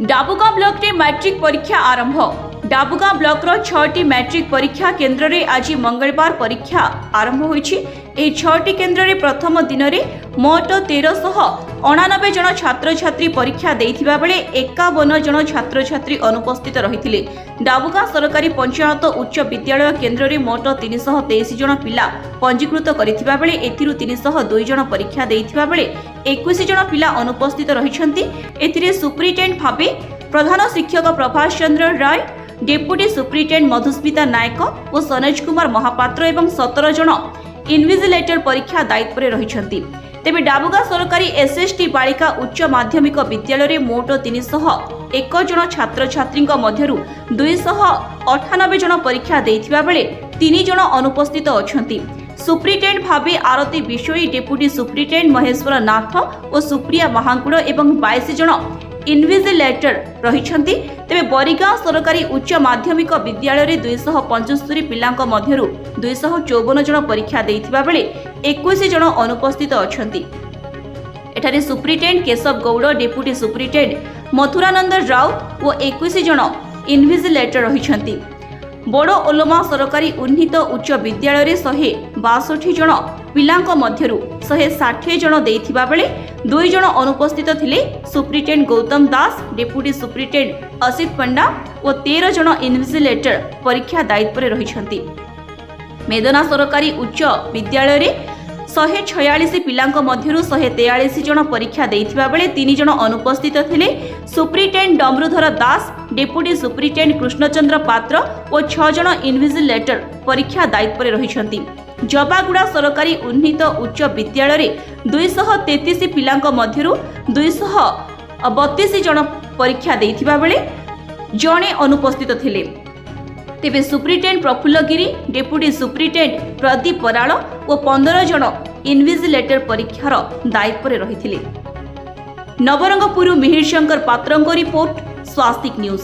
डाबुगां block रे matric परीक्षा आरंभ। डाबुगां ब्लॉक रो 6टी मैट्रिक परीक्षा केन्द्र रे आज मंगलवार परीक्षा आरंभ होईछि। एही 6टी केन्द्र रे प्रथम दिन रे मोट 1399 जन छात्र छात्री परीक्षा देइथिबा बेले 51 जन छात्र छात्री अनुपस्थित रहिथिले। डाबुगां सरकारी पंचायत उच्च विद्यालय केन्द्र रे मोट 323 जन पिला पंजीकृत करिथिबा बेले एथिरु 302 जन परीक्षा देइथिबा बेले 21 जन पिला अनुपस्थित रहिछन्ति। एथिरे सुप्रिटेंडेंट भाबे प्रधान शिक्षक प्रभाष चंद्र राय, डेप्यूटी सुप्रिटेंडेंट मधुस्मिता नायक और सनोज कुमार महापात्र एवं 17 जन इनविजिलेटर परीक्षा दायित्व रहिछन्ति। तेबे डाबुगां सरकारी एसएसटी बालिका उच्च माध्यमिक विद्यालय में मोट 301 जन छात्र छात्री मध्यरु 298 जन परीक्षा देइथिबा बेले 3 जन अनुपस्थित अछन्ति। सुप्रिटेंडेंट भाबे आरती बिशोई, डेप्यूटी सुप्रिटेंडेंट महेश्वर नाथ और सुप्रिया महांकुड़ एवं 22 जन इनविजिलेटर रहिछन्ति। तेबे बरिगांव सरकारी उच्च माध्यमिक विद्यालय रे 275 पिलांक मध्यरु 254 जन परीक्षा देइथिबा बेले 21 जन अनुपस्थित अछन्ति। एठारे superintendent Keshab Gaud, deputy superintendent Mathurananda Rout और 21 जन इनविजिलेटर रहिछन्ति। बड़ो ओलोमा सरकारी उन्नीत उच्च विद्यालय रे 162 जन पिलांक मध्यरु 160 जन देइथिबा बेले 2 जन अनुपस्थित थिले। सुप्रिटेंडेंट गौतम दास, डेप्यूटी सुप्रिटेंडेंट असित पंडा और 13 जन इनविजिलेटर परीक्षा दायित्व रहिछन्ति। मेदना सरकारी उच्च विद्यालय रे 146 पिलांक मध्यरु 143 जन परीक्षा देइथिबा बेले 3 जन अनुपस्थित थिले। सुप्रिटेंडेंट डमरुधर दास, डेप्यूटी सुप्रिटेंडेंट कृष्णचंद्र पात्र और 6 जन इनविजिलेटर परीक्षा दायित्व रहिछन्ति। जबागुड़ा सरकारी उन्नीत उच्च विद्यालय रे 233 पिलांक मध्यरु 232 जन परीक्षा देइथिबा बेले जणे अनुपस्थित थिले। तेबे सुप्रिटेंडेंट प्रफुल्ल गिरी, डेप्यूटी सुप्रिटेंडेंट प्रदीप बराड़ और 15 जन इनविजिलेटर परीक्षार दायित्व रहिथिले। नवरंगपुर मिहिर शंकर पात्रଙ୍କ रिपोर्ट, स्वास्तिक न्यूज।